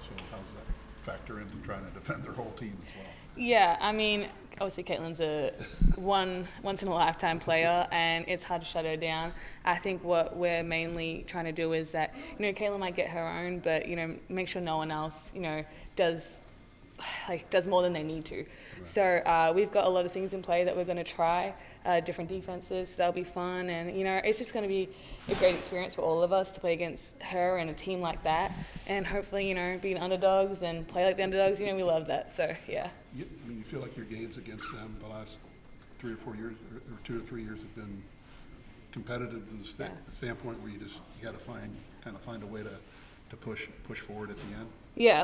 So how does that factor into trying to defend their whole team as well? Yeah, I mean, obviously Caitlin's a once in a lifetime player, and it's hard to shut her down. I think what we're mainly trying to do is that, Caitlin might get her own, but make sure no one else does more than they need to. Right. So we've got a lot of things in play that we're going to try, different defenses. So that'll be fun, and it's just going to be a great experience for all of us to play against her and a team like that, and hopefully being underdogs and play like the underdogs. We love that. So yeah. You feel like your games against them the last 3 or 4 years, or 2 or 3 years, have been competitive to the standpoint where you got to find a way to push forward at the end. Yeah,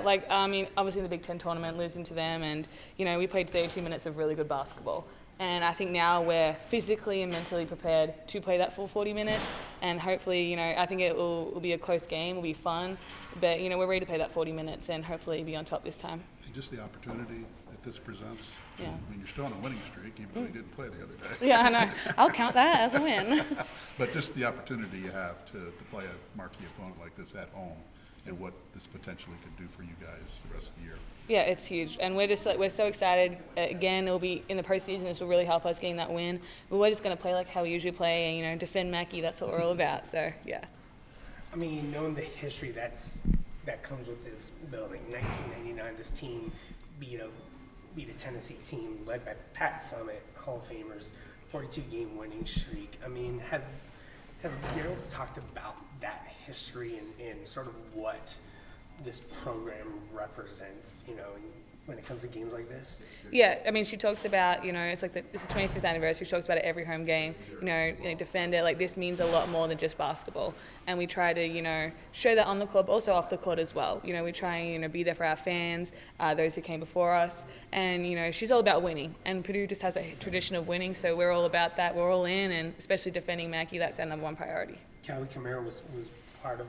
obviously in the Big Ten tournament, losing to them, and we played 32 minutes of really good basketball. And I think now we're physically and mentally prepared to play that full 40 minutes, and hopefully, I think it will be a close game, will be fun, but we're ready to play that 40 minutes and hopefully be on top this time. And just the opportunity that this presents. Yeah. I mean, you're still on a winning streak, even though you didn't play the other day. Yeah, I know. I'll count that as a win. But just the opportunity you have to play a marquee opponent like this at home, and what this potentially could do for you guys the rest of the year. Yeah, it's huge, and we're so excited. Again, it'll be in the postseason. This will really help us getting that win. But we're just going to play like how we usually play, and defend Mackie. That's what we're all about. So yeah. I mean, knowing the history that comes with this building, 1999, this team beat a Tennessee team led by Pat Summit, Hall of Famers, 42-game winning streak. I mean, has Gerald's talked about that history and sort of what this program represents, when it comes to games like this? Yeah, I mean, she talks about, it's like this is 25th anniversary. She talks about it every home game, defend it. Like, this means a lot more than just basketball. And we try to, show that on the court, but also off the court as well. We try and, be there for our fans, those who came before us. And, she's all about winning. And Purdue just has a tradition of winning, so we're all about that. We're all in, and especially defending Mackie, that's our number one priority. Callie Camaro was part of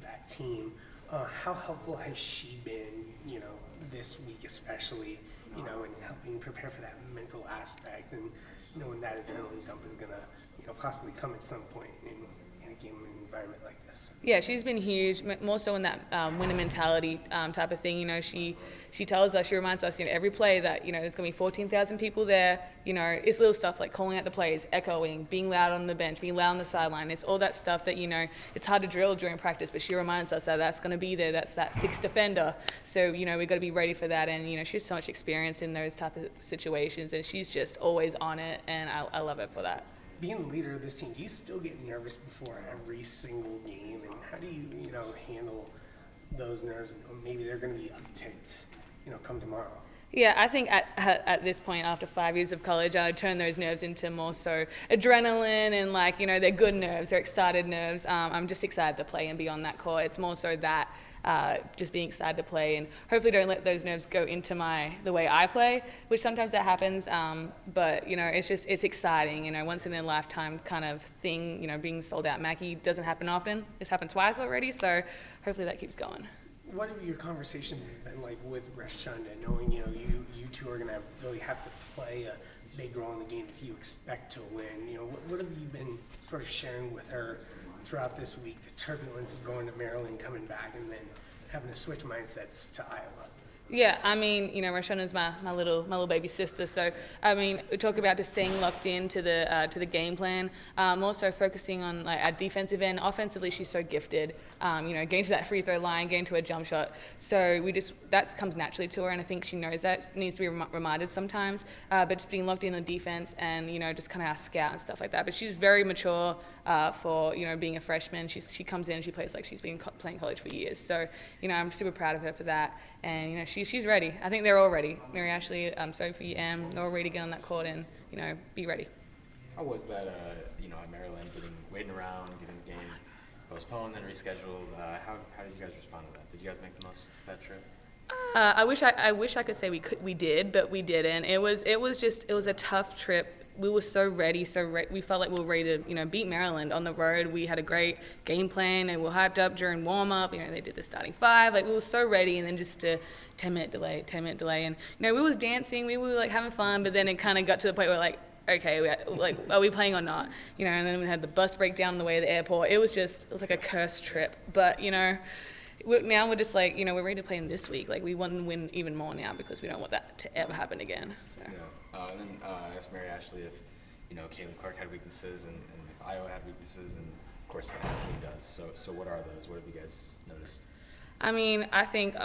that team. How helpful has she been, this week especially, in helping prepare for that mental aspect and, when that adrenaline dump is going to, possibly come at some point in a game environment like this? Yeah, she's been huge, more so in that winner mentality type of thing. She tells us, she reminds us, every play that, there's going to be 14,000 people there. It's little stuff like calling out the plays, echoing, being loud on the bench, being loud on the sideline. It's all that stuff that, it's hard to drill during practice, but she reminds us that that's going to be there. That's that sixth defender. So, we've got to be ready for that. And, she has so much experience in those type of situations, and she's just always on it, and I love it for that. Being the leader of this team, do you still get nervous before every single game? And how do you, handle those nerves? And maybe they're going to be upticked, come tomorrow. Yeah, I think at this point, after 5 years of college, I would turn those nerves into more so adrenaline and they're good nerves, they're excited nerves. I'm just excited to play and be on that court. It's more so that just being excited to play, and hopefully don't let those nerves go into the way I play, which sometimes that happens. But it's exciting, once in a lifetime kind of thing. Being sold out Mackie doesn't happen often. It's happened twice already, so hopefully that keeps going. What have your conversations been like with Rashunda, knowing you two are going to really have to play a big role in the game if you expect to win? What have you been sort of sharing with her throughout this week, the turbulence of going to Maryland, coming back, and then having to switch mindsets to Iowa? Yeah, I mean, Rashunda's my little baby sister. So, I mean, we talk about just staying locked into the game plan. Also focusing on our defensive end. Offensively, she's so gifted. Getting to that free throw line, getting to a jump shot. So that comes naturally to her, and I think she knows that. Needs to be reminded sometimes. But just being locked in on defense, and just kind of our scout and stuff like that. But she's very mature for being a freshman. She comes in and she plays like she's been playing college for years. So I'm super proud of her for that. And she's ready. I think they're all ready. Mary Ashley, Sophie, they're all ready to get on that court and be ready. How was that? At Maryland, waiting around, getting the game postponed and rescheduled. How did you guys respond to that? Did you guys make the most of that trip? I wish I could say we did, but we didn't. It was a tough trip. We were so ready, we felt like we were ready to, beat Maryland on the road. We had a great game plan, and we were hyped up during warm-up. They did the starting five. We were so ready, and then just a 10-minute delay. And, we was dancing, we were, having fun, but then it kind of got to the point where, okay, are we playing or not? And then we had the bus breakdown on the way to the airport. It was like a cursed trip. But, now we're just like, we're ready to play them this week. Like, we want to win even more now because we don't want that to ever happen again. So. Yeah. And then I asked Mary Ashley if, Caitlin Clark had weaknesses and if Iowa had weaknesses, and of course the team does. So what are those? What have you guys noticed? I think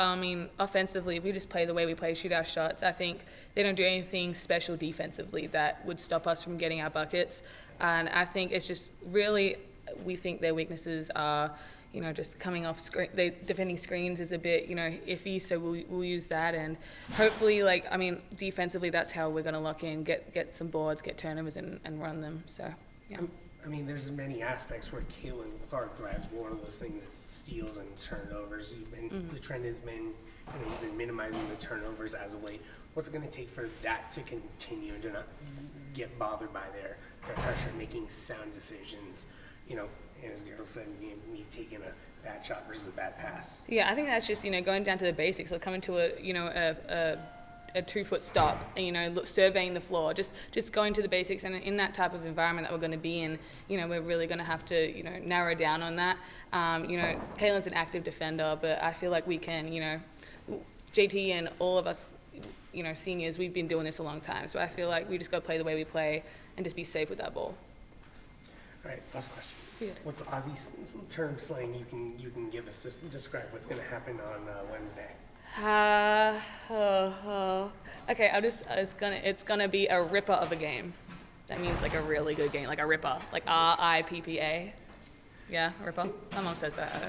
offensively, if we just play the way we play, shoot our shots, I think they don't do anything special defensively that would stop us from getting our buckets. And I think it's just really, we think their weaknesses are, just coming off screen. Defending screens is a bit, iffy, so we'll use that. And hopefully, defensively, that's how we're going to lock in, get some boards, get turnovers, and run them. So, yeah. There's many aspects where Caitlin Clark thrives. One of those things is steals and turnovers. The trend has been, you've been minimizing the turnovers as of late. What's it going to take for that to continue and to not get bothered by their pressure, making sound decisions? And as Gerald said, me taking a bad shot versus a bad pass. Yeah, I think that's just going down to the basics. Like coming to a 2-foot stop and surveying the floor, just going to the basics. And in that type of environment that we're going to be in, we're really going to have to narrow down on that. Caitlin's an active defender, but I feel like we can, JT and all of us, seniors, we've been doing this a long time. So I feel like we just got to play the way we play and just be safe with that ball. All right, last question. Yeah. What's the Aussie term slang you can give us? Just describe what's going to happen on Wednesday. Okay, it's gonna be a ripper of a game. That means like a really good game, like a ripper, like RIPPA. Yeah, ripper. My mom says that.